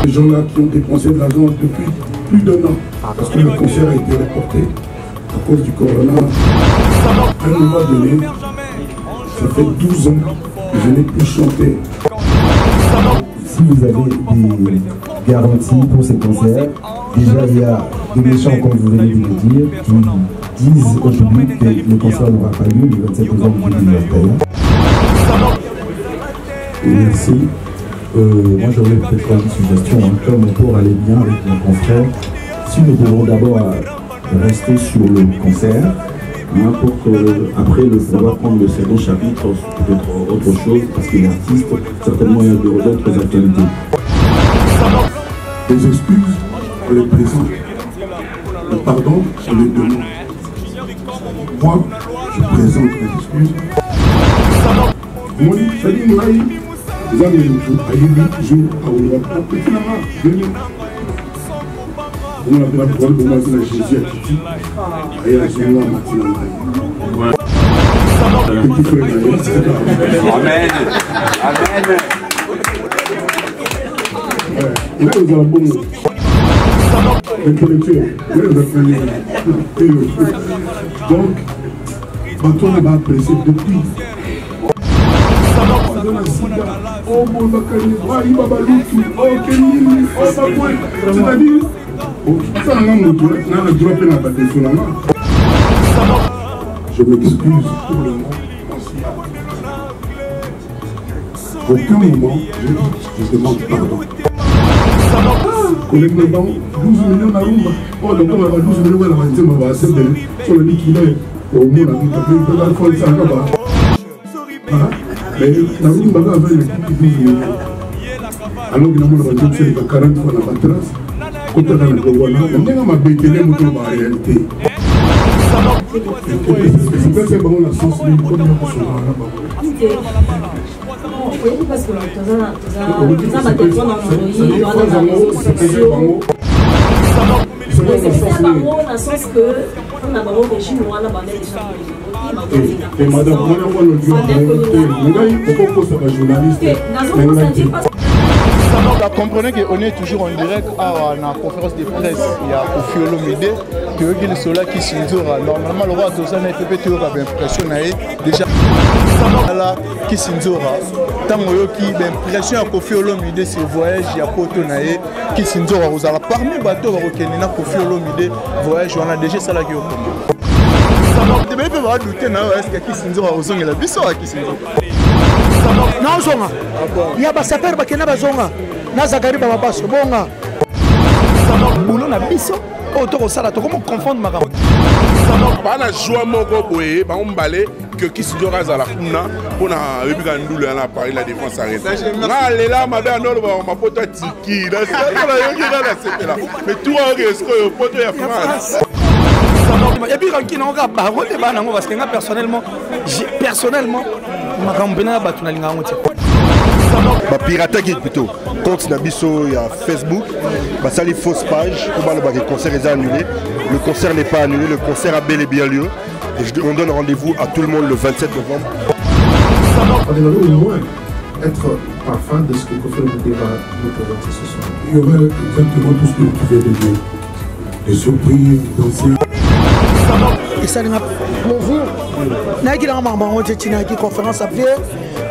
Les gens là qui ont dépensé de l'argent depuis plus d'1 an, parce que le concert a été reporté à cause du corona. À un moment donné, ça fait 12 ans que je n'ai plus chanté. Si vous avez des garanties pour ces concerts, déjà il y a des méchants, comme vous venez de le dire, qui disent au public que le concert n'aura pas lieu le 27 novembre 2021. Merci. Moi j'aurais peut-être une suggestion, comme pour aller bien avec nos confrères, si nous pouvons d'abord rester sur le concert, pour qu'après pouvoir prendre le second chapitre, peut-être autre chose, parce qu'il est artiste, certainement il y a d'autres actualités. Les excuses, on les présente. Le pardon, on les demande. Moi, je présente les excuses. Moi, ça dit, moi, vous avez une chose, à une jour, à on a fait la parole pour moi, c'est la Jésus à Titi. Et la Jésus à Matina Maï. Petit frère Gaël, c'est ça. Amen. Amen. Et là, nous avons bon. Intellectuel. Donc, bateau va apprécier depuis. C'est-à-dire, je m'excuse pour le moment. Aucun moment, je demande pardon. Collègue les bancs, 12 millions à Rumba. Oh, donc on va 12 millions à la matinée, on va accepter. Sur le liquide, au moins, on a fait un peu de ça là-bas. Mais la Rumba va avec les 12 millions. Alors que nous avons 40 fois la matrace. Quand on a la réalité. C'est bon la sauce, mais comme on oui, parce que nous avons des gens dans le sens que on a un régime ou on a et madame, comprenez qu'on est toujours en direct à la conférence de presse. Il y a Kofi Olomide qui est celui qui s'indura. Normalement, le roi de Zana FP a l'impression déjà là qui s'indura. Tant que l'impression à Kofi Olomide, c'est voyage, il y a Kotonae qui s'indura. Vous allez parmi les bateaux qui sont Kofi Olomide, voyage, on a déjà ça là qui est au commun. Je ne peux pas douter est-ce que qui s'indura aux ongles, la bissora qui s'indura. Non, zonga. Il y a des sapeurs qui sont zonga. Nazagari Bababaso, bonga. Boulot na biso. Auto sala to comment confondre ma camarade. Pas na joie moko boye, ba ombale que qui se dira za la kuna pour na bibika ndulu na Paris la défense arrête. Na lela ma ba no ma poto tiki, na ça la yoki na sepela. Mais tout en risque yo poto ya France. Et puis quand on a parole de bana parce que personnellement ma campagne battu na linga ngoti. Ba pirata qui plutôt compte Nabiso il y a Facebook, bah ça les fausses pages pour le concert est annulé. Le concert n'est pas annulé, le concert a bel et bien lieu et on donne rendez-vous à tout le monde le 27 novembre. On aimerait au moins être parfum de ce que Kofi Olomide va nous présenter ce soir. Il y aurait exactement tout ce que vous pouvez donner. Des surprises, danser. Et ça n'a pas plaisir. N'a-t-il pas maman qui a une conférence à faire?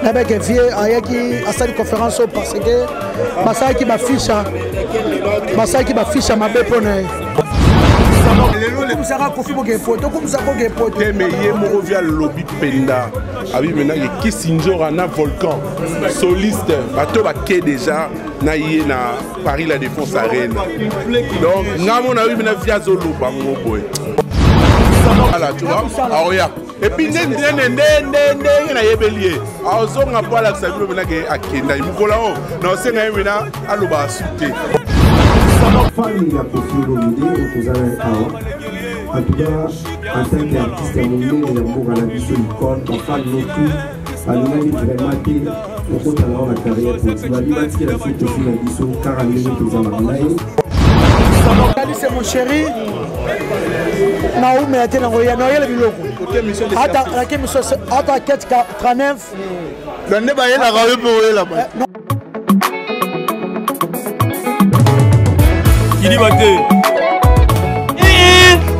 N'a-t-il pas fait à une conférence parce que Bassa qui m'a fiché ma bépone. Comme ça, Kofi Olomide photo, comme ça, Kofi Olomide. Mais il y a mon via lobby Penda. Ah oui, maintenant il y a Kissinger à Volcan, soliste. Bateau va déjà na Paris la défense arène. Donc, nous avons vu via Zolo bango boy. Voilà, tu vois. Ah oui. Et puis na yebelier. Ah zo nga pas la sabi na ke akenda. Mukola o. Na senga yena aloba suté. Famille a Kofi Olomide et en tout cas, en tant qu'artiste, il y a un la vie sur l'icône, on fait nos tours, à l'année vraiment été au côté de la carrière pour tu vas dire que la suite aussi la vie sur 40 minutes aux amarnaïs. Salut, c'est mon chéri. Naoumi a été envoyé à Noël Biloko. Attends, la question attends 439. Le nez va y aller là-bas.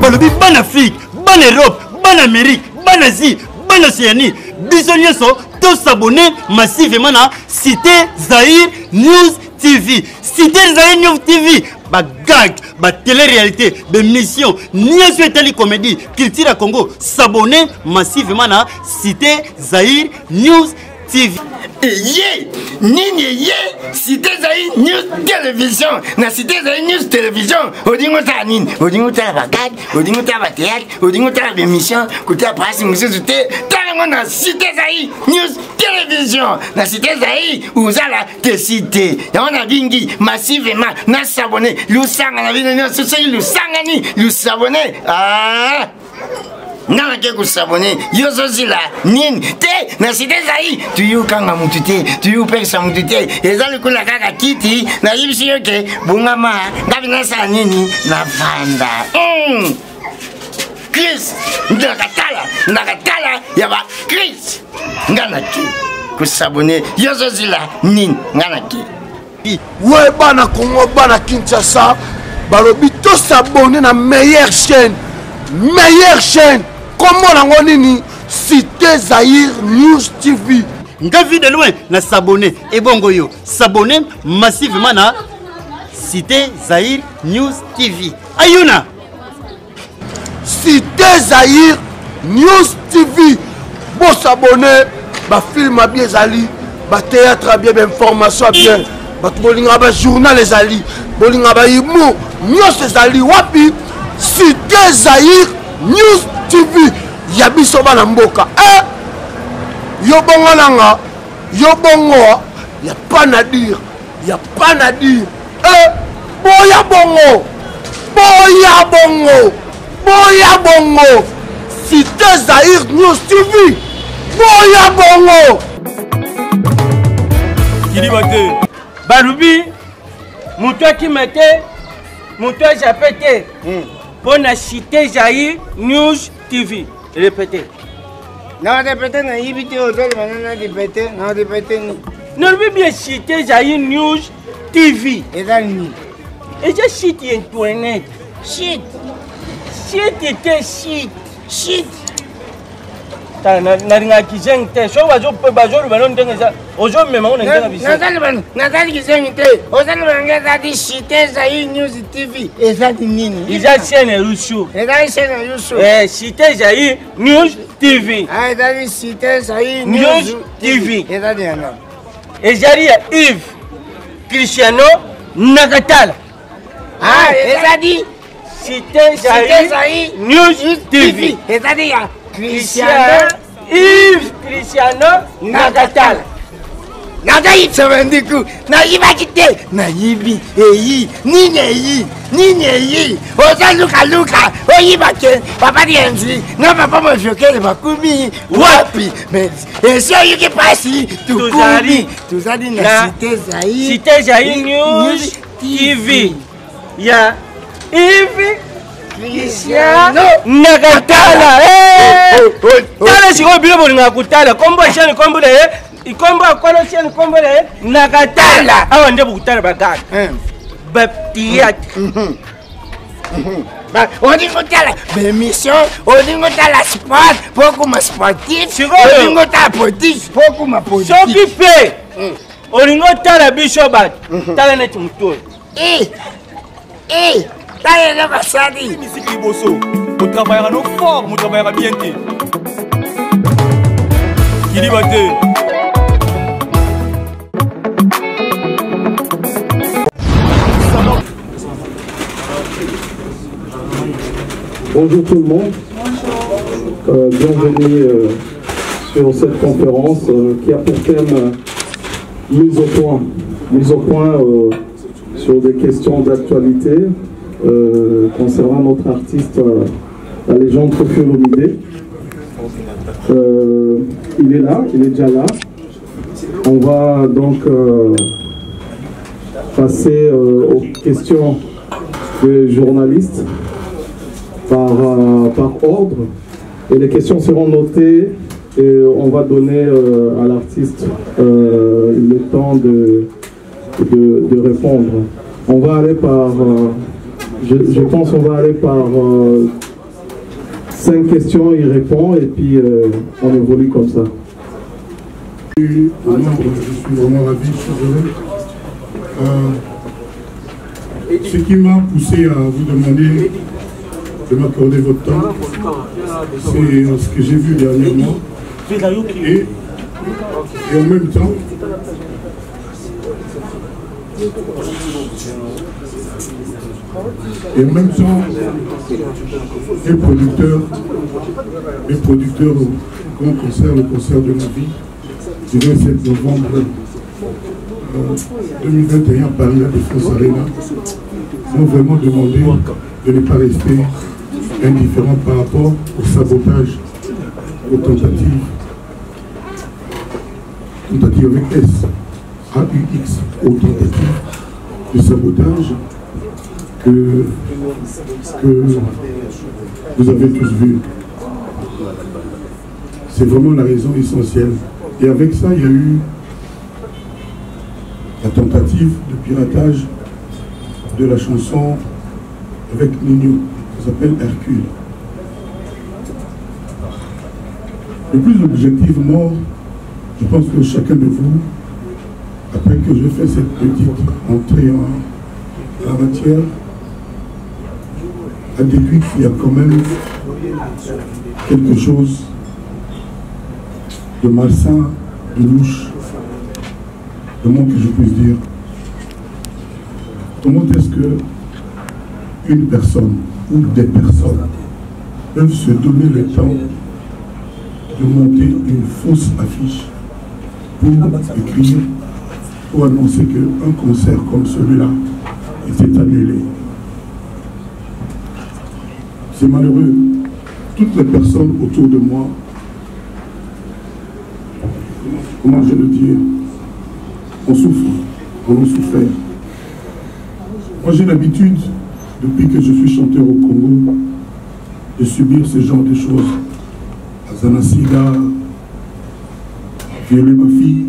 balobi ban Afrique, ban Europe, ban Amérique, ban Asie, ban Océanie. Biso nyonso to s'abonner massivement na Cité Zahir News TV. Cité Zahir News TV. Ba gag, ba télé-réalité, de mission, nyonso etali comédie, culture à Congo. S'abonner massivement na Cité Zahir News TV. Yé, nini yé, Cité Zahir News Télévision, na Cité Zahir News Télévision, odingo ta nini, odingo ta ba gag, odingo ta ba théâtre, odingo ta ba émission, côté après monsieur zouté, talengo na Cité Zahir News Télévision, na Cité Zahir, uzala te cité, ya on a bingi massivement na s'abonner, lusanga na bino nyonso so lusanga ni, lusabonner, ah nana ke kusabone yozo zila nini te na Cité Zahir tuyu kanga mutute tuyu pesa mutute ezali kula kaka kiti na yibisi yoke bungama ngabi nasa nini na vanda Chris nakatala yaba Chris ngana ki kusabone yozo zila nini ngana ki ouais bana Congo bana Kinshasa balobi to s'abonner na meilleure chaîne comment on nini Cité Zahir News TV. Nga vu de loin na s'abonner et bongo yo s'abonner massivement na Cité Zahir News TV. Ayuna Cité Zahir News TV. Bon s'abonner, ba film a bien zali, ba théâtre a bien, ba information a bien, ba bolinga ba journal les ali, bolinga ba imo, nyos zali wapi Cité Zahir News TV. Yabiso bana mboka yo bongo nanga yo bongo ya pas na dire boya bongo Cité Zahir News TV boya bongo Kilibate balubi muto qui mette muto japete pour la Cité Zahir News TV. Répétez. Non, répétez, non, il y a répétez, non, répétez. Non, mais bien Cité Zahir News TV. Et là, ni. Et j'ai cité Internet. Shit. Était shit. Na kizengte so bazo balon denga ozo mema on ndenga bisa nazali kizengte ozali banga zadi Cité Zahir News TV ezali nini iza chaîne Rushu Cité Zahir News TV ezali Cité Zahir News TV ezali yana ezali ya Yves Cristiano Nakatala ezali Cité Zahir News TV ezali ya Yves Cristiano Nakatala. Nagayi tsabandiku nayiba kite nayibi nini ozaluka oyiba ke papa dienzi na papa mojokele bakumi wapi mais esi oyiki pasi tuzali na Cité Zahir News TV ya Yves Cristiano Nakatala. Tala siko bilo bolinga kutala kombo chaîne kombo le ikombo akola chaîne kombo le Nakatala awa nde bukutala bagaka ba théâtre on dit que l'émission, on dit que la sport, beaucoup ma sportif, on dit que la politique, beaucoup ma politique. Ce qui fait, on dit que la bichobat, t'as net muto. T'as la basadi. Musique bosso, on travaillera nos forts, on travaillera bien. Qui dit batté? Bonjour tout le monde. Bienvenue sur cette conférence qui a pour thème mise au point sur des questions d'actualité concernant notre artiste, la légende Koffi Olomidé. Il est là, il est déjà là. On va donc passer aux questions des journalistes par ordre, et les questions seront notées et on va donner à l'artiste le temps de répondre. On va aller par Je pense qu'on va aller par 5 questions, il répond et puis on évolue comme ça. Je suis vraiment ravi, je suis heureux. Ce qui m'a poussé à vous demander de m'accorder votre temps, c'est ce que j'ai vu dernièrement. Et en même temps, les producteurs au grand concert, le concert de ma vie, du 27 novembre 2021 à Paris, la Défense Arena, m'ont vraiment demandé de ne pas rester indifférent par rapport au sabotage, aux tentatives avec S, AUX, aux tentatives de sabotage que vous avez tous vu. C'est vraiment la raison essentielle. Et avec ça, il y a eu la tentative de piratage de la chanson avec Nino, qui s'appelle Hercule. Le plus objectivement, je pense que chacun de vous, après que je fais cette petite entrée en la matière, a déduit qu'il y a quand même quelque chose de malsain, de louche, le moins que je puisse dire. Comment est-ce que une personne ou des personnes peuvent se donner le temps de monter une fausse affiche pour écrire, pour annoncer qu'un concert comme celui-là était annulé? C'est malheureux. Toutes les personnes autour de moi, comment je le dis, on souffre, on a souffert. Moi j'ai l'habitude, depuis que je suis chanteur au Congo, de subir ce genre de choses. À Zanasiga, à violer ma fille,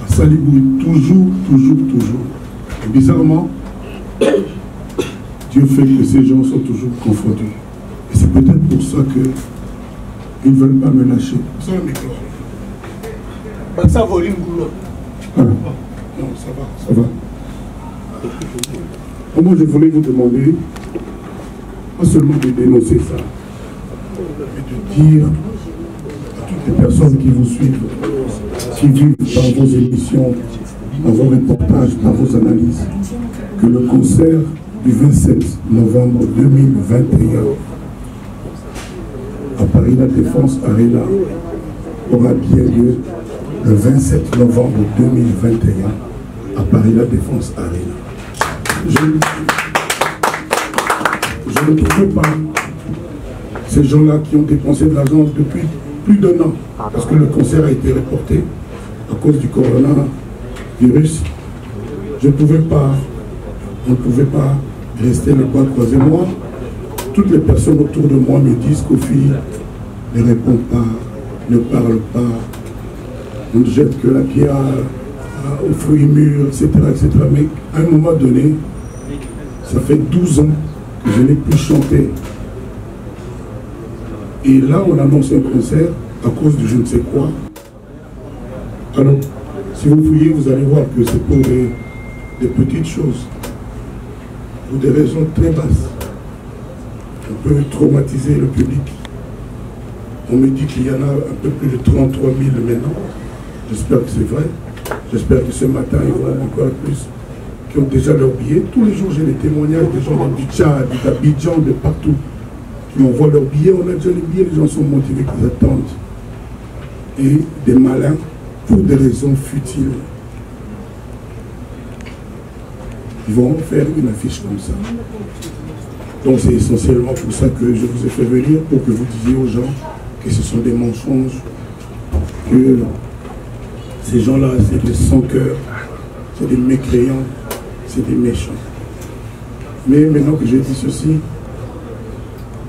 à Salibou, toujours. Et bizarrement, Dieu fait que ces gens sont toujours confondus. Et c'est peut-être pour ça qu'ils ne veulent pas me lâcher. Ça va. Non, ça va. Moi, je voulais vous demander, pas seulement de dénoncer ça, mais de dire à toutes les personnes qui vous suivent, qui vivent dans vos émissions, dans vos reportages, dans vos analyses, que le concert du 27 novembre 2021 à Paris La Défense Arena aura bien lieu le 27 novembre 2021 à Paris La Défense Arena. Je ne trouve pas ces gens-là qui ont dépensé de l'argent depuis plus d'1 an, parce que le concert a été reporté à cause du coronavirus. On ne pouvait pas rester les bras croisés. Moi, toutes les personnes autour de moi me disent qu'Ophi ne répond pas, ne parle pas, on ne jette que la pierre aux fruits mûrs, etc., etc. Mais à un moment donné, ça fait 12 ans que je n'ai plus chanté. Et là, on annonce un concert à cause de je ne sais quoi. Alors, si vous fouillez, vous allez voir que c'est pour des petites choses, pour des raisons très basses. On peut traumatiser le public. On me dit qu'il y en a un peu plus de 33 000 maintenant. J'espère que c'est vrai. J'espère que ce matin, il y aura encore plus qui ont déjà leur billet. Tous les jours, j'ai des témoignages des gens du Tchad, d'Abidjan, de partout, qui m'envoient leurs billets. On a déjà les billets, les gens sont motivés, qu'ils attendent. Et des malins, pour des raisons futiles, ils vont faire une affiche comme ça. Donc c'est essentiellement pour ça que je vous ai fait venir, pour que vous disiez aux gens que ce sont des mensonges, que ces gens-là, c'est des sans-cœur, c'est des mécréants, c'est des méchants. Mais maintenant que j'ai dit ceci,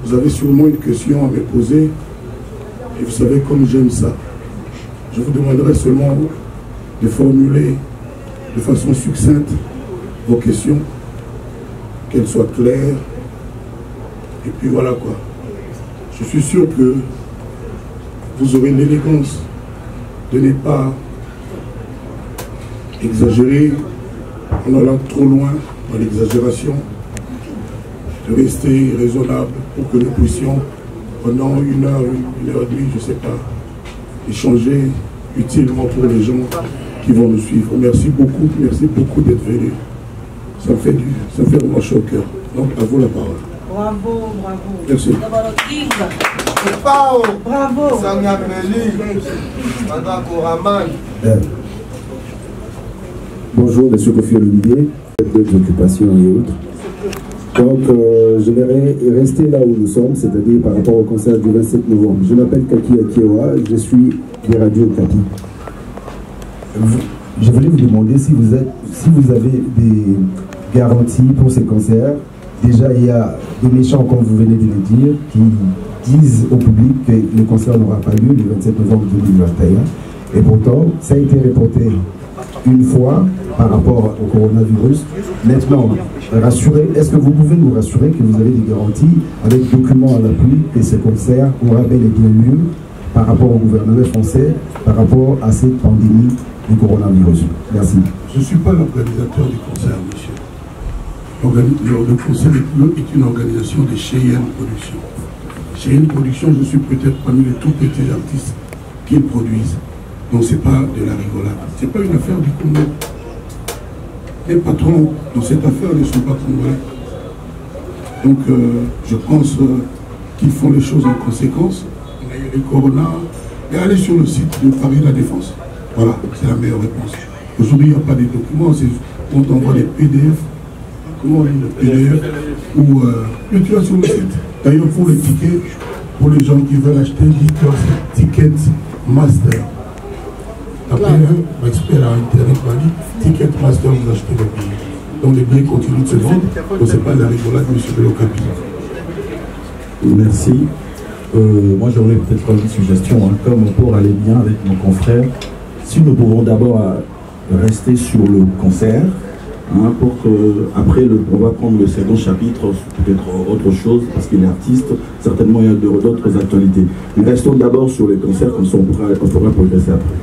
vous avez sûrement une question à me poser, et vous savez comme j'aime ça. Je vous demanderai seulement de formuler de façon succincte vos questions, qu'elles soient claires, Et puis voilà quoi. Je suis sûr que vous aurez l'élégance de ne pas exagérer en allant trop loin dans l'exagération, de rester raisonnable pour que nous puissions, pendant 1 heure, 1 heure et demie, je ne sais pas, échanger utilement pour les gens qui vont nous suivre. Merci beaucoup d'être venus. Ça me fait vraiment chaud au cœur. Donc, à vous la parole. Bravo. Merci. Bravo. Bonjour, M. Kofi Olomide, d'autres occupations et autres. Donc, je vais rester là où nous sommes, c'est-à-dire par rapport au concert du 27 novembre. Je m'appelle Kaki Akiewa, je suis des radios Kaki. Je voulais vous demander si vous avez des garanties pour ces concerts. Déjà, il y a des méchants, comme vous venez de le dire, qui disent au public que le concert n'aura pas lieu le 27 novembre 2021. Et pourtant, ça a été reporté une fois par rapport au coronavirus. Maintenant, est-ce que vous pouvez nous rassurer que vous avez des garanties avec documents à l'appui que ce concert aura bel et bien lieu par rapport au gouvernement français, par rapport à cette pandémie du coronavirus? Merci. Je ne suis pas l'organisateur du concert, monsieur. Le concert est une organisation de Cheyenne Productions. Cheyenne Productions, je suis peut-être parmi les tout petits artistes qu'ils produisent. Donc ce n'est pas de la rigolade. Ce n'est pas une affaire du Congo. Les patrons dans cette affaire ne sont pas congolais. Donc je pense qu'ils font les choses en conséquence. On a eu les Corona. Et allez sur le site de Paris La Défense. Voilà, c'est la meilleure réponse. Aujourd'hui, il n'y a pas de documents, on t'envoie des PDF. Comment on dit le PDF? Ou tu vas sur le site. D'ailleurs, pour les tickets, pour les gens qui veulent acheter, dites-leur Ticket Master. Après, un expert à Internet m'a dit Ticket Master, vous achetez le billet. Donc les billets continuent de se vendre. Donc ce n'est pas la rigolade, monsieur de l'Ocapi. Merci. Moi, j'aurais peut-être une suggestion, comme pour aller bien avec nos confrères. Si nous pouvons d'abord rester sur le concert, pour qu'après, on va prendre le second chapitre, peut-être autre chose, parce qu'il est artiste, certainement il y a d'autres actualités. Mais restons d'abord sur les concerts, comme ça on pourra progresser après.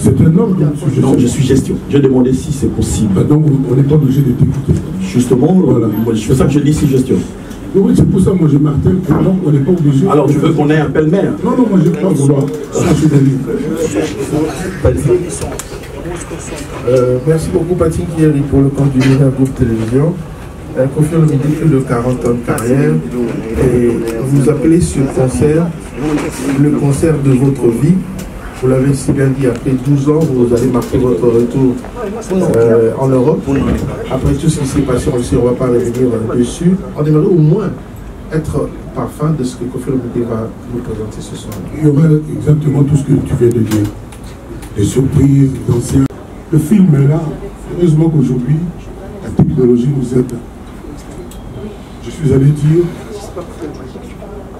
C'est un ordre, monsieur. Non, je suis gestion. Je demandais si c'est possible. Donc on n'est pas obligé de t'écouter. Justement, voilà. C'est pour ça que je dis si gestion. Oui, c'est pour ça que moi je martèle qu'on n'est pas obligé. Alors tu veux qu'on ait un pêle-mêle? Non, moi je ne vais pas vouloir. Merci beaucoup Patrick Thierry pour le compte du Minerva Groupe Télévision. Kofi Olomide fait de 40 ans de carrière et vous appelez ce concert le concert de votre vie. Vous l'avez si bien dit, après 12 ans, vous allez marquer votre retour en Europe. Après tout ce qui s'est passé, on ne va pas revenir dessus. On aimerait au moins être parfum de ce que Kofi Olomide va nous présenter ce soir. Il y aura exactement tout ce que tu viens de dire. Les surprises, les anciens. Le film est là. Heureusement qu'aujourd'hui, la technologie nous aide. Je suis allé dire,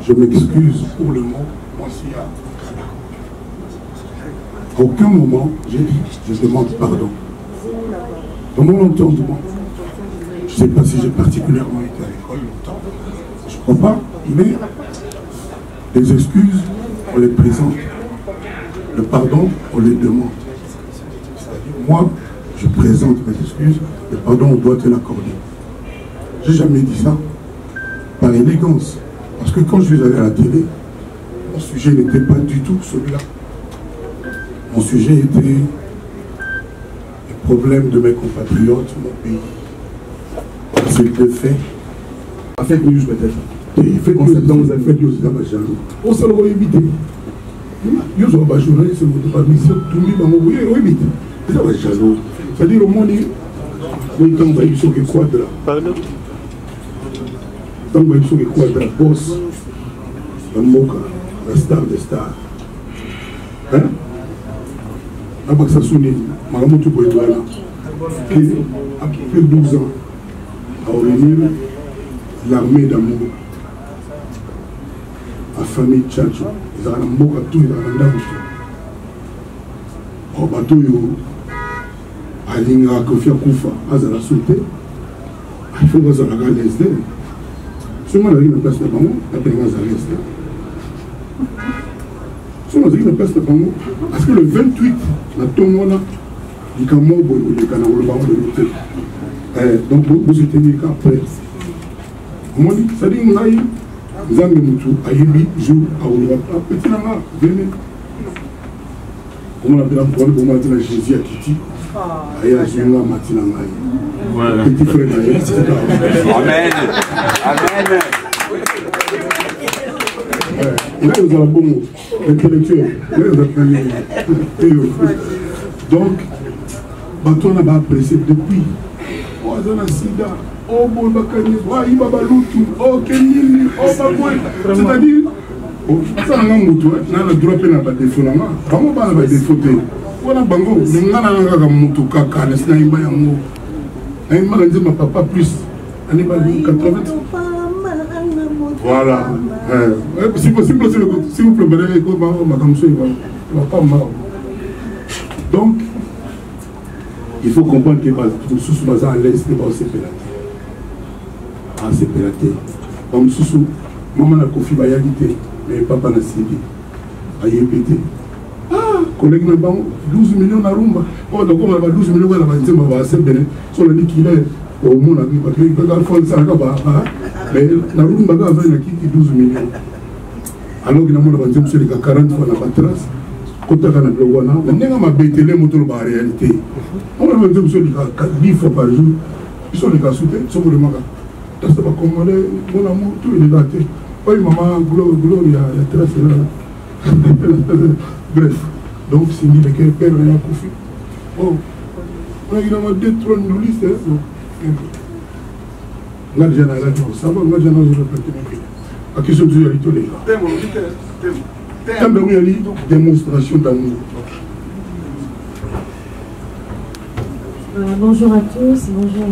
je m'excuse pour le mot, moi s'il y a. À aucun moment, j'ai dit, je demande pardon. Dans mon entendement, je ne sais pas si j'ai particulièrement été à l'école longtemps, je ne crois pas, mais les excuses, on les présente. Le pardon, on les demande. C'est-à-dire, moi, je présente mes excuses, le pardon, on doit te l'accorder. Je n'ai jamais dit ça par élégance. Parce que quand je suis allé à la télé, mon sujet n'était pas du tout celui-là. Mon sujet était les problèmes de mes compatriotes, mon pays. C'est le fait. À fake news peut-être. Et fake news, dans les fake news, c'est pas jaloux. On s'en va éviter. Yo zo ba journaliste mo pas mission tout mi ba mo oui vite. Ça va jaloux. C'est-à-dire au monde oui quand va iso que quadra. Quand va iso que quadra boss. La moka, la star des stars. Hein? Abak Sassouni, Maramutu Boyouala, qui après 12 ans a réuni l'armée d'amour. La famille Tchatcho, ils ont un mot à tout, ils ont un dabuto. Au bateau, Alinga Kofia Koufa, Azala Souté, il faut que ça la gagne les Seulement, la place de Bango, après les Mazalès. Seulement, la place de Bango, parce que le 28, la tombe là, il y a un mot, il y a un mot de l'autre. Donc, vous êtes dit qu'après, moi, ça dit, nous avons Ayebi, jour, à petit Nanga, venez. Comment on appelle un point pour matin à Jésus à Kiti? Aya Zunga Matina Ngai. Petit frère Ngai. Amen. Amen. Là, vous avez un bon mot. Intellectuel. Là, vous avez donc, bateau n'a pas apprécié depuis. Oh, dans la sida. Oh, bon, bakani. Oh, il va baloutou. Oh, kenini. Oh, baboué. C'est-à-dire, ça n'a pas moutou. N'a le droit de pas défaut. Comment on va défauter? On a bango. Nous n'avons pas moutou kaka. N'est-ce pas yango? Un mal dit ma papa plus. On est pas 80. Voilà. Si possible, s'il vous plaît, madame, il va pas mal. Donc, il faut comprendre que nous sommes à l'est, c'est pas aussi pélaté. Ah, c'est pélaté. Donc, nous sommes, maman a confié à Yagité, mais papa n'a suivi. À Yépété. Ah, collègue n'a pas 12 millions à Rumba. Oh, donc on a 12 millions à la vanité, on va assez bien. Sur le dit qu'il est au monde, parce qu'il peut faire ça, mais la Rumba a 12 millions. Alors que nous avons 40 fois la trace. Quand on a le Wana, on a bêté les motos en réalité. On a 10 fois par jour. Ils sont les cas soutenus, ils sont vraiment là. C'est pas comme mon amour, tout est gâté. Oui, maman, Gloria, la trace là. Bref, donc c'est dit que le père a confié. Oh, on a évidemment deux trônes de liste. Là, j'ai un radio, ça va, là, j'ai un radio. À qui sont-ils à l'itolé? Démonstration d'amour. Bonjour à tous, bonjour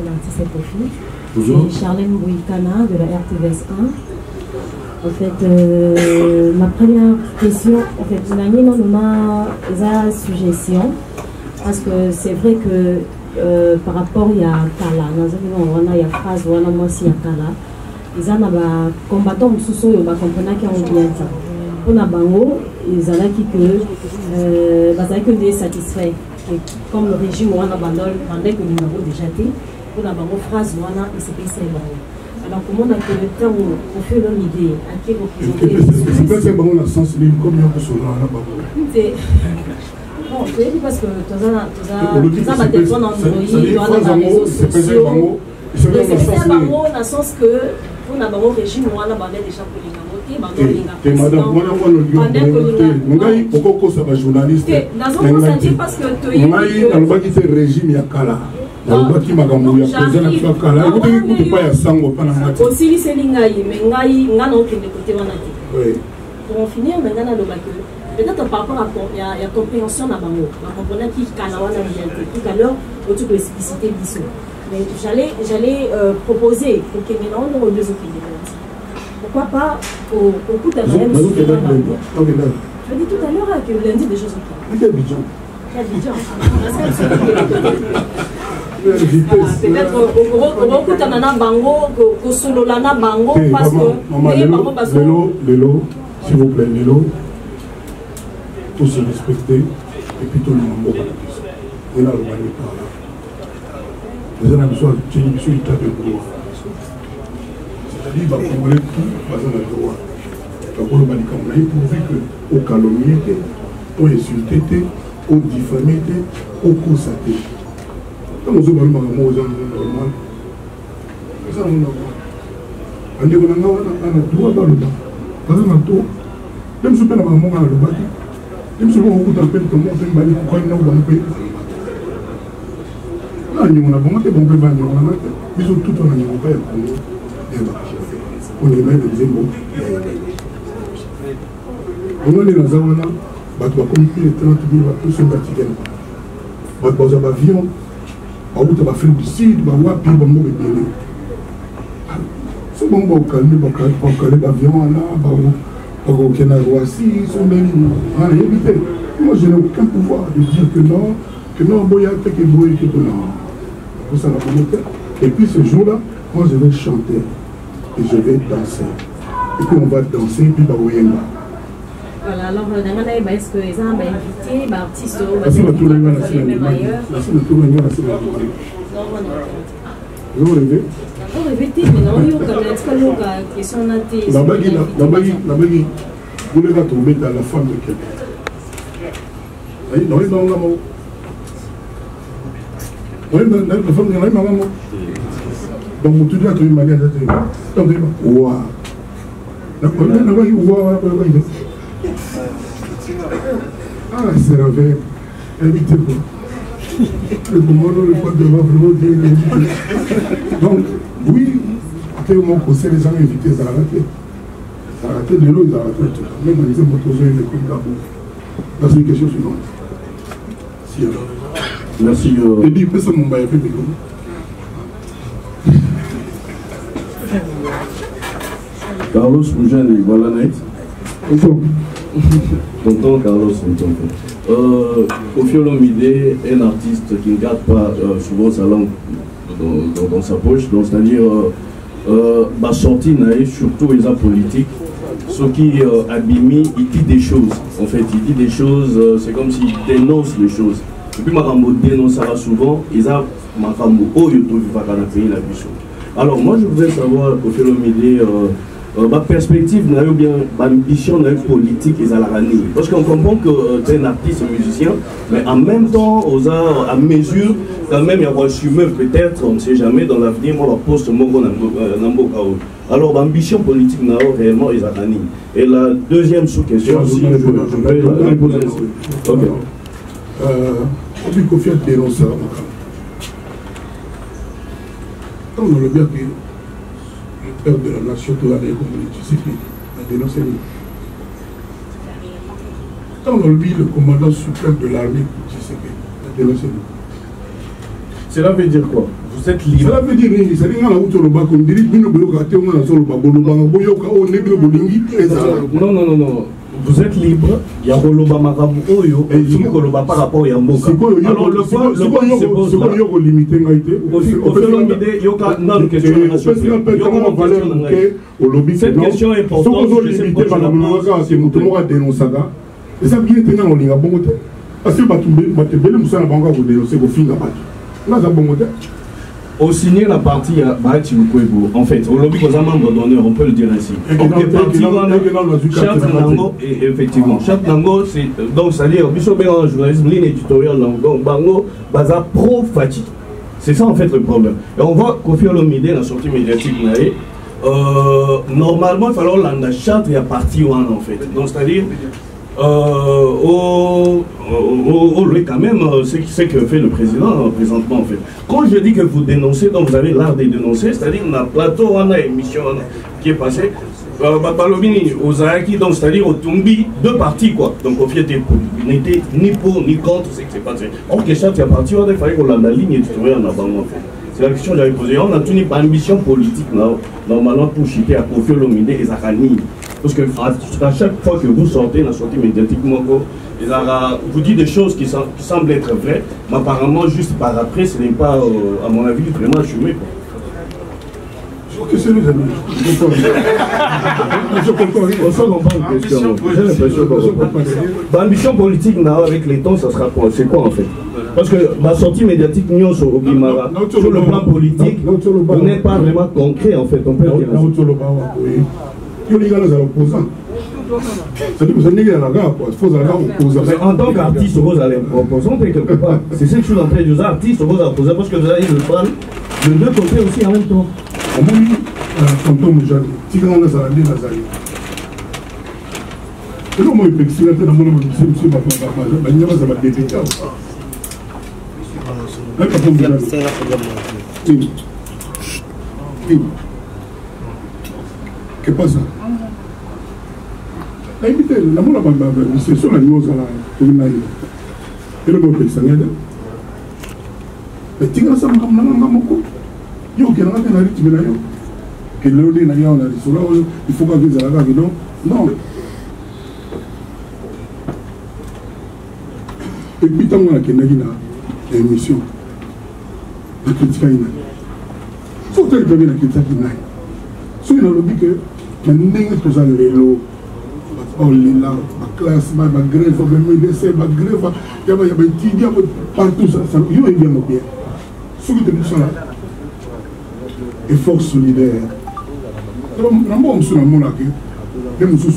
l'artiste et profil. Bonjour. C'est Charlène Bouikana de la RTVS 1. En fait, ma première question, en fait, l'année non on a une suggestion parce que c'est vrai que par rapport il y a Kala, il y a phrase, il y a moi aussi il y a Kala. Ils ont des combattants qui sont bien. On a bango, ils ont que des satisfaits. Comme le régime on a bandol, pendant que le numéro déjà été, on a bango phrase on a et c'est pas ça. Alors comment on a que le temps on fait leur idée à qui représenter. C'est pas ça bango dans le sens libre combien de sont là bango. Bon, je dis parce que tu as ma téléphone Android, dans les réseaux sociaux. C'est bango dans le sens que on a bango régime on a bandé déjà pour les madame, pourquoi ça va journaliste? Parce que tu régime ya kala. Aussi, c'est l'ingaï, mais l'ingaï, n'a aucun côté. Pour en finir, maintenant, peut-être par rapport à la compréhension de la comprenant qui tout à l'heure, autour de l'explicité de mais j'allais proposer pour que maintenant on ait deux opinions. Pourquoi pas au coup d'un même je dis tout à l'heure que lundi des choses ok. Peut-être au coup d'un bango, au solo lana bango, parce que l'élo, s'il vous plaît, l'élo, tout se respecter et puis tout le monde on a le mal par là. Les gens besoin de tenir sur l'état de droit. C'est-à-dire qu'il va prendre tout, pas dans le droit. Pourvu que au calomnier, au insulté, au diffamé, au constaté. Quand nous avons normal, ça on a droit. On a droit dans le bas. Par exemple, même si on a un moment dans le bas, même si on a un coup d'appel, comme on fait un bali, pourquoi on a un peu. On a bon, on a ils ont tout en a on est même des mots. On est dans un moment, on va communiquer les 30 000, tout ce qui on va poser un avion, on va faire du sud, on va faire un mauvais délai. C'est bon, on va calmer l'avion, on va faire un assis, on va éviter. Moi, je n'ai aucun pouvoir de dire que non, il y a que non. Et puis ce jour-là, moi je vais chanter. et je vais danser. Et puis on va danser, puis bah oui. Voilà, alors est-ce que les gens invité, artistes, vous rêvez? Vous rêvez, mais non, il y a une question la bague, vous l'avez trouvé dans la femme de quelqu'un. Non, non. Oui, la femme de quelqu'un. Donc, tu dois trouver une manière de dire. Waouh. Ah, c'est la veille. Invitez-moi. Le commandant, le pote de ma vraiment dire. Donc, oui, après mon conseil, les gens invités, ça a raté. Ça a raté de l'eau, ils ont raté tout. Même dans les motos, ils comme d'abord. Là, c'est une question suivante. Si, alors. Merci. Et puis, après ça, mon bail, puis, Carlos Moujane, voilà net. Tonton Carlos, Kofi Olomide est un artiste qui ne garde pas souvent sa langue dans sa poche, c'est-à-dire ma sortie n'est surtout les politiques. Ce qui abîme, il dit des choses. En fait, il dit des choses, c'est comme s'il dénonce des choses. Et puis, Marambo dénoncera souvent, ils ont Marambo, oh, il trouve pas dans pays la bichon. Alors, moi, je voudrais savoir, Kofi Olomide, ma perspective, ou bien ma ambition politique est à la rani. Parce qu'on comprend que tu es un artiste, un musicien, mais en même temps, à mesure, quand même, il y a un chumeur peut-être, on ne sait jamais, dans l'avenir, moi, la poste, moi, alors, l'ambition politique réellement est à la rani. Et la deuxième sous-question, si je vais la poser ici. Ok. On dit qu'on fait dénoncer. Quand on le bien que le père de la nation, tout l'année, comme tu sais, a dénoncé. Quand on dit le commandant suprême de l'armée, tu sais, a dénoncé. Cela veut dire quoi? Vous êtes libre. Cela veut dire que c'est un autre loba comme dit que nous non. Vous êtes libre, il y a Roloba Marabu Oyo, et il y a Roloba par rapport à Yamboka. Alors le point c'est bon, c'est bon. Cette question est importante. Au signer la partie à Bahati Lukwebo, en fait, au lobby aux membre d'honneur, on peut le dire ainsi. Effectivement, chaque Nango, c'est donc c'est-à-dire, Bishop en journalisme, ligne éditoriale, donc Bango, Baza pro-Fati. C'est ça en fait le problème. Et on voit Kofi Olomide dans la sortie médiatique, normalement, il fallait la charte et la partie one en fait. Donc c'est-à-dire, quand même, c'est que fait le président présentement en fait. Quand je dis que vous dénoncez, donc vous avez l'art de dénoncer, c'est-à-dire on a plateau, on a émission qui est passée, Balobini, Ozaki, donc c'est-à-dire au Tumbi, deux parties quoi. Donc on n'était ni pour ni contre ce qui s'est passé. Or que chaque partie, il fallait qu'on la ligne éditoriale en avant en fait. C'est la question que j'avais posée. On a tenu par ambition politique normalement pour chuter à Kofi Olomide et Zakani. Parce que à chaque fois que vous sortez dans la sortie médiatique, vous dites des choses qui semblent être vraies, mais apparemment, juste par après, ce n'est pas, à mon avis, vraiment assumé. Je crois que c'est les amis. Je comprends. On comprend une question. J'ai l'impression qu'on comprend. L'ambition politique, avec les temps, ça sera quoi? C'est quoi en fait? Parce que la sortie médiatique, nous, sur Ogimara, sur le plan politique, vous n'êtes pas vraiment concret en fait. On peut dire. En tant qu'artiste, vous allez représenter quelque part. C'est ce que je suis en train de dire. Artiste, vous allez représenter parce que vous allez le prendre de deux côtés aussi en même temps. Qu'est-ce que ça? C'est sur la news là. Et le mot est sanguin. Mais tu as ça, il faut qu'on dise à la gare, non. Et puis, tant qu'on a une émission, la critique, il faut que tu aies la critique. Si dans le but que maintenant tous les l'élo on est là ma classe ma grève ma médecin ma grève il y a des étudiants partout ça il y a bien bien ceux qui sont là effort solidaire donc on se dans mon là que même sous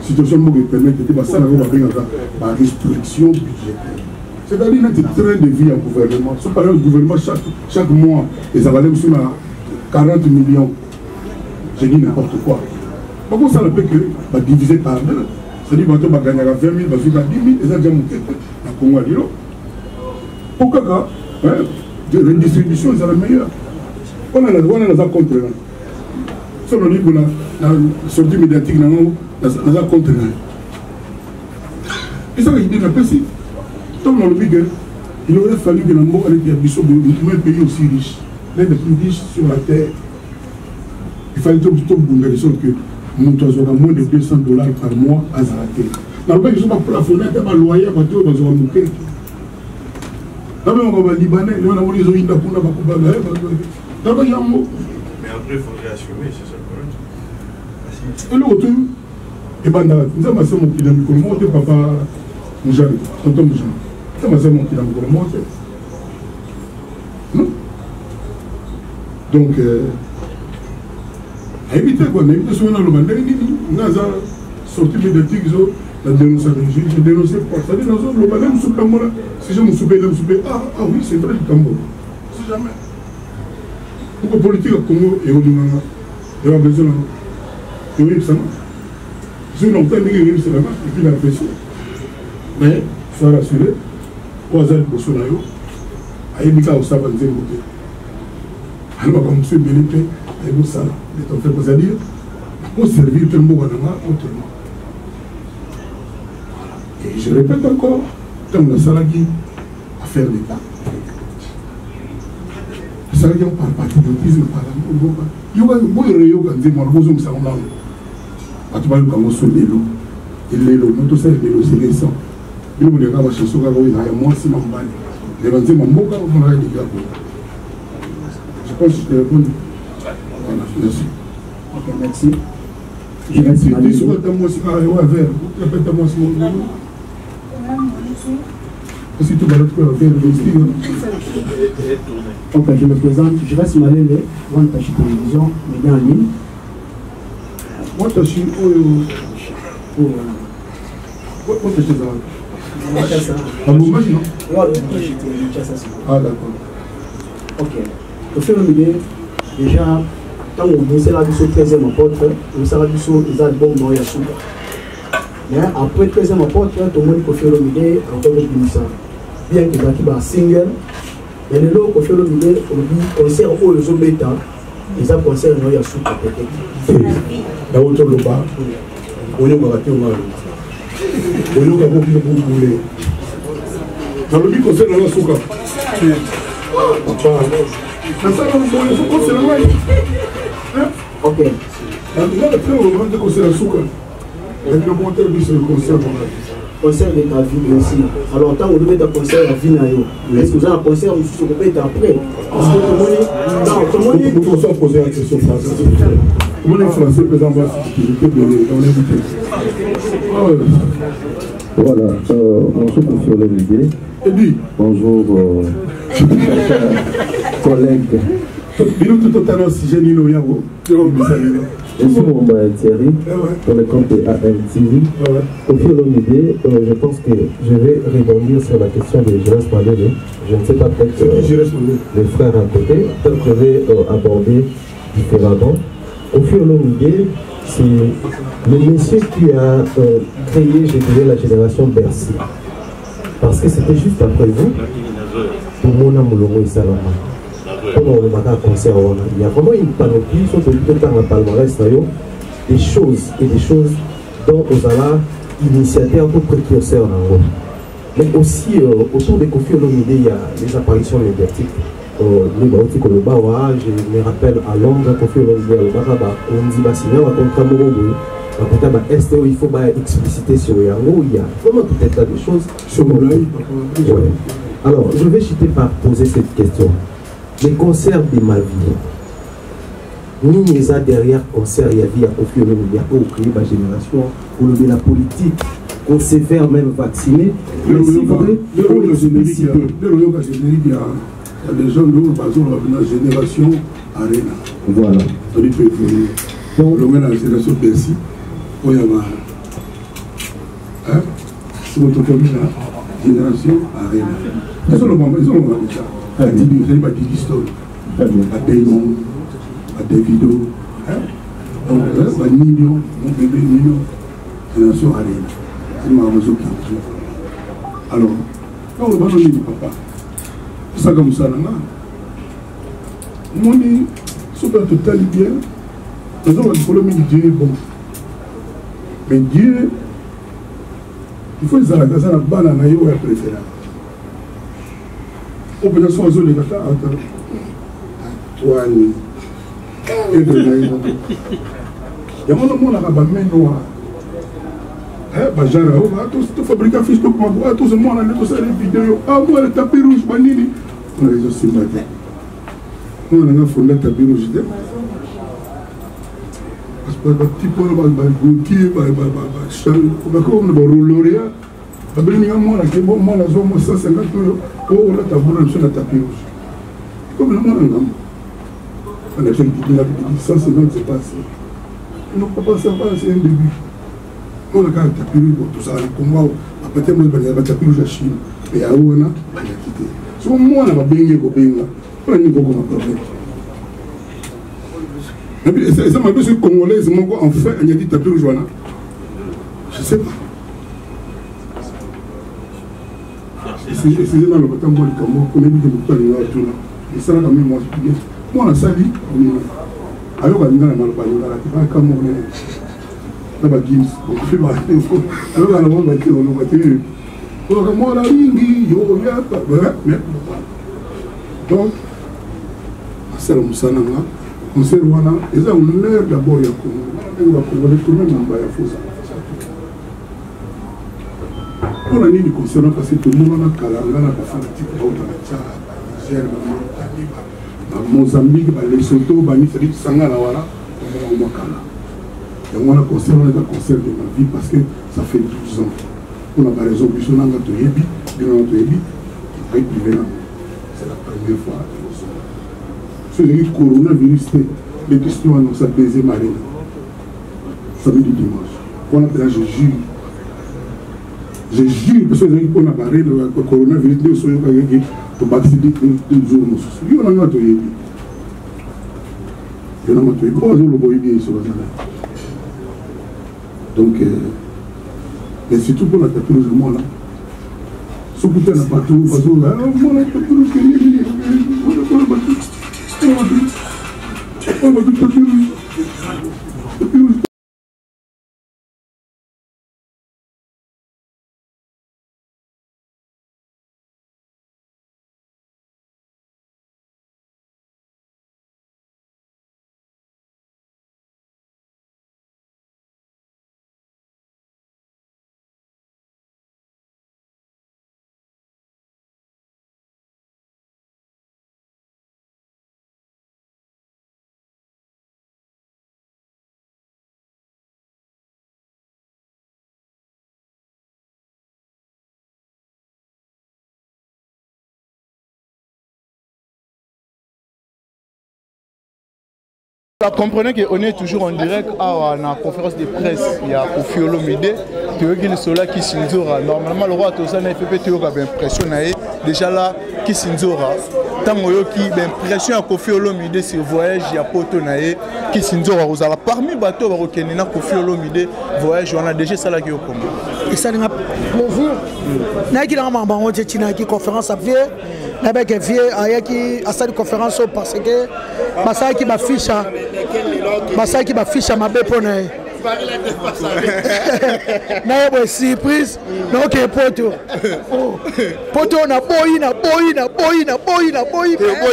situation qui permet de ça la restriction budgétaire. C'est-à-dire notre train de vie en gouvernement. Si par exemple le gouvernement chaque mois les avalés sur 40 millions, je dis n'importe quoi. Pourquoi ça ne peut que diviser par deux? C'est-à-dire que tu vas gagner 20 000, tu vas gagner 10 000, et ça déjà monté dans le Congo à l'îlot. Pourquoi la redistribution est la meilleure? On a un contre. Si on a dit que la sortie médiatique, on a un contre. Et ça, il dit la précis. Comme dans le but, il aurait fallu que le monde ait un pays aussi riche, l'un des plus riches sur la terre. Il fallait que nous avons moins de 200 $ par mois à Zaraté. Dans le pays, ils sont pas plafonnés, ils sont pas loyers, ils sont pas moqués. Là, on va Libanais, on a les oïdes pour la Bakuba. Mais après, il faudrait assumer, c'est ça le problème. Et le retour, et ben, nous avons assez mon petit ami, comment on papa Moujane, tonton Moujane. Nous avons assez mon petit ami, comment on non? Donc, à éviter quoi, à éviter ce qu'on a le mandat, nous avons sorti médiatique, la dénonciation, j'ai dénoncé pour ça, nous avons le mandat, nous sommes là, si je me soupais, ah oui, c'est vrai, du Cambo. Si jamais. Pourquoi politique au Congo est revenu il y a besoin de oui, ça si on entend dire que c'est la marque, et puis la pression. Mais, il faut rassurer, 3 ans pour son aïe, à Ebika au Saban Zéboté. Alors, comme M. Bélipe, à Ebou Sala, c'est-à-dire, pour servir tout le monde autrement. Et je répète encore, comme le Salagi, à faire l'État. Le Salagi, on parle patriotisme, par l'amour. Il y a un bon rayon quand on dit, moi, je suis en train de tu vas le commencer sur l'élo. Et l'élo, nous tous l'élo, c'est récent. Il nous dit que la chanson que vous avez, moi, c'est mon bail. Les gens disent, mon beau gars, vous m'avez dit, je pense que je te réponds. Voilà, merci. Ok, merci. Je vais te dire, sur le moi, c'est un verre. Répète-moi, c'est mon nom. Si tu vas le faire, ok, je me présente. Je reste Malele, One Tachi Télévision, média en ligne. Moi, je suis ah, d'accord. Ok. Au fur et à mesure, déjà, quand on bossait la mission 13e apôtre, on s'est rendu sur les albums dans Yassou. Mais après 13e apôtre, tout le monde a fait le milieu encore de ça. Bien que Zaki va single, il y a des gens qui ont fait le milieu, on dit concert au les autres bêta, ils ont concert dans Yassou peut-être. Dans le bas, on est raté au mal. On est au plus de bouler. Dans le but concert dans la souka. Ok. Concert de ta vie aussi. Alors, tant que vous devez être concert à vie, est-ce que vous avez un concert ou vous pouvez être après? Parce que tout le monde est. Nous pouvons poser la question française. Comment les Français présentent la sécurité de l'invité? Voilà, bonjour Monsieur Olivier. Bonjour collègues. Je suis Mouba Thierry pour le compte de AMTV. Au fil de l'idée, je pense que je vais rebondir sur la question de Jérès Malele. Je ne sais pas, peut-être les frères à côté, peut-être que je vais aborder différemment. Au fil de l'idée, c'est le monsieur qui a créé, je dirais, la génération Bercy. Parce que c'était juste après vous, pour mon amour et Salama. Comme on le matin à concert, il y a vraiment une panoplie, surtout dans la palmarès, des choses et des choses dont on a initiateur un peu précurseur. Mais aussi, autour des Kofi Olomide, il y a les apparitions médiatiques. Le Baouti Kolobawa, je me rappelle à Londres, Kofi Olomide, on dit Bassina, on a un STO, il faut expliciter sur Yango, il y a vraiment tout un tas de choses. Sur mon œil. Alors, je vais chuter par poser cette question. Les concerts de ma vie. nini eza derrière concert ya vie ya Koffi Olomide pour créer ma génération pour le la politique qu'on se faire même vacciner mais c'est vrai pour les généricité il y a des gens dont la génération Arena voilà donc la génération Bercy où il y a c'est votre famille là génération Arena ils ont le moment déjà à Digiston à Daymond à Davido donc à Nino mon bébé Nino génération Arena c'est ma maison qui alors quand on va donner du papa ça comme ça là mon dit super total bien nous avons le problème de Dieu bon mais Dieu il faut que ça la banane na yo ya préféré au peut être les gars toi ni et de là il y a mon la ba meno bajara tout fabriquer Facebook ma tout ce monde là tout ça les vidéos moi le tapis rouge banini on les aussi matin on a fondé le tapis rouge parce que le petit peu le comme le lauréat moi là qui bon moi là moi 150 euros pour la tabouret sur la tapis rouge comme le monde on a fait 150 c'est pas assez non pas ça c'est un début on a quand tapis rouge tout ça le combat après moi le tapis rouge à Chine et à où on a quitté so moi là va bien ko bien là on a ni ko problème et ça m'a dit congolais en fait il y a dit tapis rouge là je sais pas c'est dans le bâtiment du Cameroun qu'on a dit que le temps est tout là et ça là quand même moi on a sali alors quand on a mal parlé là tu vas Cameroun là bas Gims on fait mal alors quand on va tirer donc moi là ringi yo ya mais donc c'est le musana là concert wana eza honneur d'abord ya Congo congolais tout même en bas ya fosa on a nini concernant parce que tout le monde a kalanga na fanatique au Niger na Mozambique ba Lesotho ba ni Félix Sangala wala on a kala et on a concert de ma vie parce que ça fait 12 ans on a pas raison que on a to yebi c'est la première fois c'est le coronavirus les questions annoncent à deuxième arène samedi dimanche on a là je jure parce que on a barré le coronavirus nous sommes pour vacciner 2 jours nous on a to yebi on a to yebi on a le bien sur la donc mais surtout pour la tapis rouge moi là ce que tu as partout parce que moi la tapis rouge on va tout tapis rouge Comprenez qu'on est toujours en direct à la conférence de presse. Il y a Koffi Olomide, tu vois qu'il est là qui s'inzora. Normalement, le roi Tosa n'a fait tu as l'impression déjà là qui s'inzora. Tant que l'impression à Koffi Olomide sur voyage, il y a Poto Naé qui s'inzora. Parmi les bateaux, il y a Koffi Olomide voyage, on a déjà ça là qui est au commun. Et ça n'a pas plaisir. Il y a une conférence à faire. Il y a une conférence parce que ça qui m'a fiché ma bépone. Na surprise donc poto na boy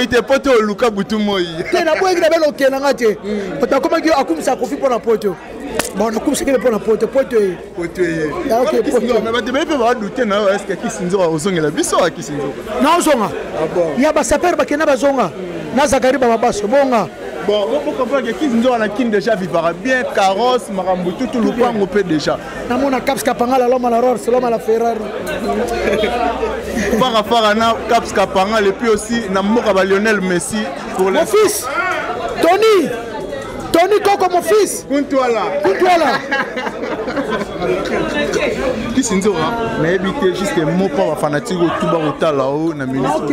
te poto luka butu moi te na boy na belo ke na ngate pota koma ki akumisa Koffi pour na poto bon na kumisa ke pour na poto mais ba te be ba douter na est-ce que kisinzo ozongela biso akisinzo na ozonga ya ba saper ba kena bazonga na zakari ba baso bonga Bon, vous comprenez que Kisinzo a déjà vivra bien, carrosse, Marambutu, tout le point, on peut déjà. Dans mon Caps Kapanga, l'homme à la Rolls, l'homme à la Ferrari. Farafara, Caps Kapanga, et puis aussi, Namoka Lionel Messi. Pour mon fils, Tony Koko, mon fils. Kuntouala. Kisinzo, on a évité juste un mot pour les fanatiques au Touba là-haut, na minute. Ok,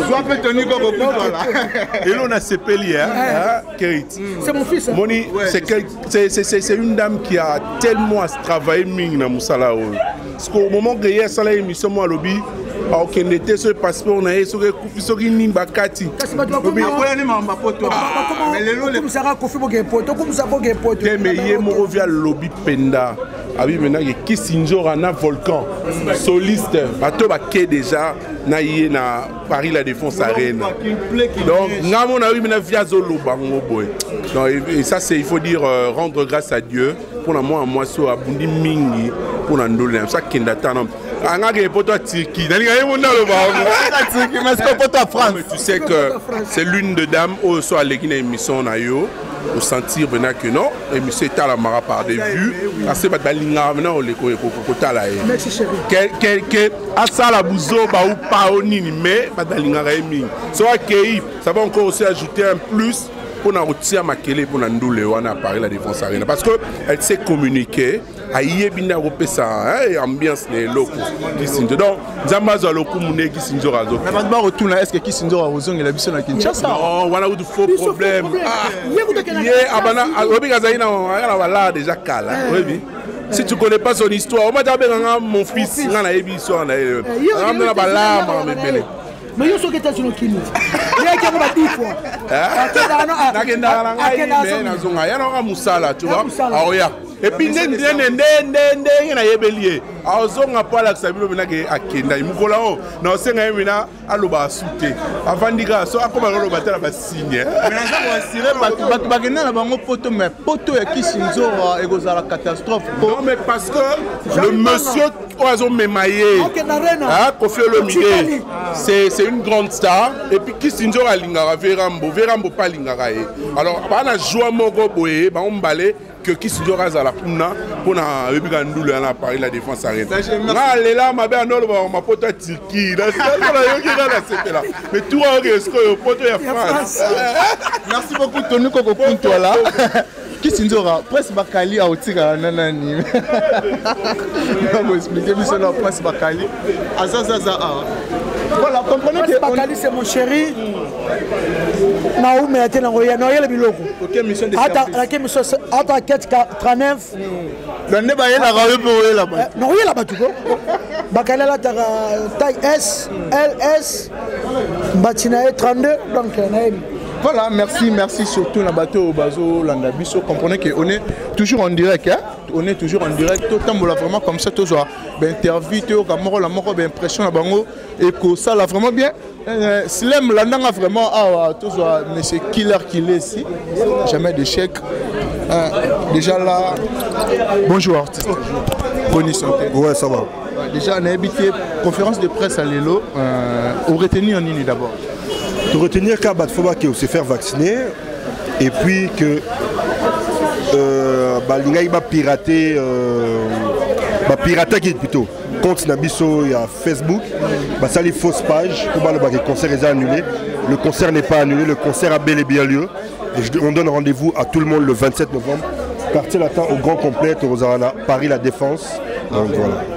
soit fait Tony Koko Kuntouala. Et là, on a Sepeli, Kerit. C'est mon fils. Moni, c'est une dame qui a tellement travaillé dans Moussala. Parce qu'au moment que hier, ça a émission, moi, lobby. Alors qu'on était sur le passeport, on a eu sur le Bakati. Mais hier, on revient à lobby Penda. Maintenant, il y a Kissinger, un volcan, soliste, bateau baquet déjà, na Paris la Défense Arène. Donc, on a eu maintenant via Zolo Bango boy. Et ça, c'est il faut dire rendre grâce à Dieu pour la moi sur Abundi Mingi pour la ndolé. Ça qui n'attend. Tu sais que c'est l'une de dames au soir l'équipe émission nayo au sentir maintenant que non émission est à la mara par des vues assez pas d'alinga maintenant on les kokota là que à ça la bouzo ba ou pas au nini mais pas d'alinga rémi soit que ça va encore aussi ajouter un plus pour na retirer makele pour na ndule wana Paris la Défense Arena parce que elle sait communiquer aïe bina repesa ambiance les locaux Kisinjo donc Zamazo locaux mune Kisinjo razo mais pas retourner est-ce que Kisinjo a raison il a biso na Kinshasa non voilà de faux problème abana obi kazaina ala wala déjà kala oui si tu connais pas son histoire on m'a dit mon fils ngana yebi histoire na na bala ma bébé mais yo so que tu no kini ya ke ba 10 fois na kenda na ngai mais na zonga ya na musala tu vois aoya et puis ndende na yebelie azonga pala kusabilo bina ke akenda imukola o na osenga yemina aloba asute avandika so akoma lo batela ba signe mais ça va assurer batu bakena na bango poto mais poto ya Kisinzo ekozala catastrophe non mais parce que le monsieur oiseau memaye Kofi Olomide c'est une grande star et puis Kisinzo alingara Verambo pas lingara alors bana joie moko boye ba ombale que Kisinjo Razala pour na Rebigandou à Paris la Défense Arène. Là là ma belle non ma pote à Turquie là mais tout est-ce que pote à France. Merci beaucoup Tony Koko Punto là. Kisinjo presse Bakali a otira nanani. On va expliquer mais c'est la presse Bakali. Azazaza. Voilà, comprenez que Bakali c'est mon chéri. Naoumi a été envoyé à Noël Biloko. Ok, mission de service. La mission à 39. Le nez baillé la rue pour là-bas. Non, oui, là-bas tout cas. Bakali la taille S, LS, Batina 32, donc voilà, merci surtout la bateau au bateau Landabiso. Comprenez qu'on est toujours en direct, hein? On est toujours en direct. Tout le temps, vraiment comme ça, toujours. Ben interview, la mort, ben impression à Bango et que ça là vraiment bien. Slem Landanga vraiment toujours monsieur Killer qui est ici. Jamais d'échec. Déjà là, bonjour artiste. Bonne santé. Ouais, ça va. Déjà on a habité conférence de presse à Lelo. On retenir en ligne d'abord. De retenir qu'à Batfoba qui se faire vacciner et puis que Balinga va pirater qui plutôt compte Nabiso il y a Facebook ça les fausses pages pour le concert est annulé. Le concert n'est pas annulé, le concert a bel et bien lieu et on donne rendez-vous à tout le monde le 27 novembre quartier latin au grand complet Rosarana Paris la Défense. Donc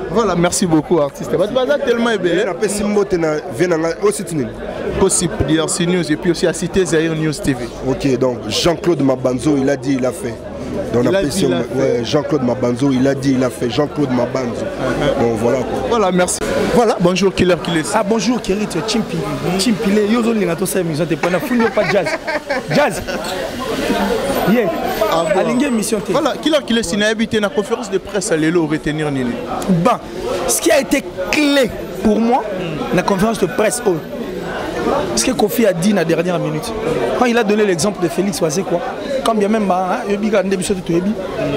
voilà, merci beaucoup artiste. Tellement ébélé. Possible DRC News et puis aussi à Cité Zahir News TV. Ok, donc Jean-Claude Mabanzo, il a dit, il a fait. Dans la pression, ouais, Jean-Claude Mabanzo, il a dit, il a fait. Jean-Claude Mabanzo. Bon, voilà quoi. Voilà, merci. Voilà, bonjour Killer Kiles. Ah, bonjour Kérit, Chimpile. Chimpile, Yozo Lingato Samuel, t'es pas na fouille pas jazz. Jazz. Yeah. Alingue mission T. Voilà, Killer Kiles, il a habité dans la conférence de presse à Lelo retenir Nini. Bon, ce qui a été clé pour moi, la conférence de presse, ce que Kofi a dit dans la dernière minute, quand il a donné l'exemple de Félix Oazé, quoi, quand bien même,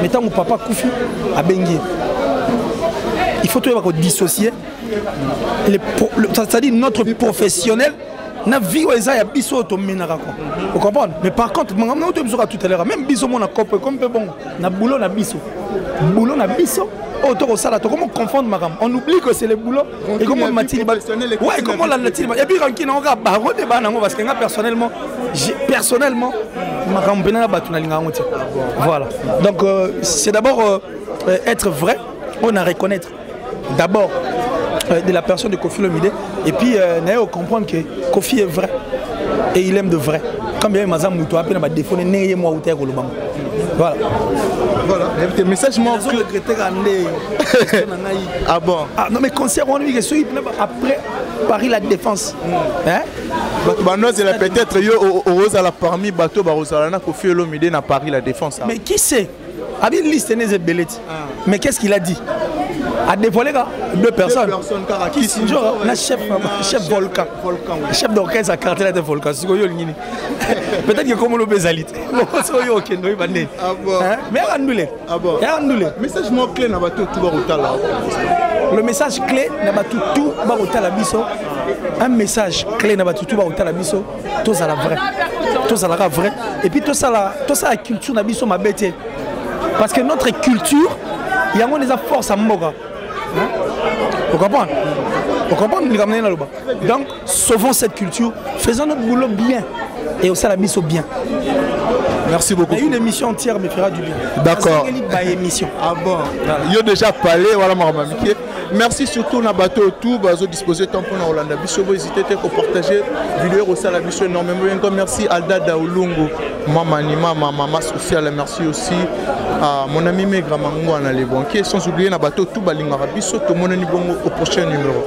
mais tant que papa Kofi a bengué, il faut toujours dissocier, c'est-à-dire notre professionnel na vie oza ya biso to menaka quoi. Vous comprenez? Mais par contre, on te besoin tout à l'heure, même biso mon cop comme bon, na boulot na biso. Boulot na biso. Autour ça là, comment confondre ma on oublie que c'est le boulot et comment Mathilde ouais comment la Mathilde et puis quand qui n'a pas baron débat nango parce que moi personnellement ma campagne ba tuna linga ngote. Voilà. Donc c'est d'abord être vrai, on a reconnaître d'abord de la personne de Kofi Olomide et puis nayo comprendre que Kofi est vrai et il aime de vrai. Quand bien mazam muto appelle ma défaut né moi ou terre ko lobang. Voilà. Voilà, le message moi ah bon. Ah non mais concert on dit que après Paris la défense. Hein? Bah c'est la peut-être yo au la parmi bateau Barosala Kofi Olomide na Paris la défense. Mais qui sait? Abi liste n'est belette. Mais qu'est-ce qu'il a dit? A dévoilé deux personnes. Qui Sinjo, la chef Volcan. Chef d'orchestre à cartel de Volcan. Peut-être que comme le Bézalit. Ah bon. Mais annulé. Ah bon. Message moi clé na bateau tout barotala. Le message clé na bateau tout barotala biso. Un message clé na bateau tout barotala biso. Tout ça la vrai. Tout ça la vrai. Et puis tout ça la culture na biso ma bête. Parce que notre culture, il y a des forces à Mboga. Vous comprenez? Vous comprenez? Donc, sauvons cette culture, faisons notre boulot bien et aussi la mise au bien. Merci beaucoup. Il y a une émission entière me fera du bien. D'accord. Émission. Ah bon. Il y a déjà parlé, voilà ma mamie. Merci surtout na bateau tout, bazo disposer temps pour Hollande. Biso hésitez à partager vidéo au sala biso énormément. Merci Alda Daoulungu, maman sociale. Merci aussi à mon ami Megra Mango en Alébon. Sans oublier na bateau tout balinga biso tout mon au prochain numéro.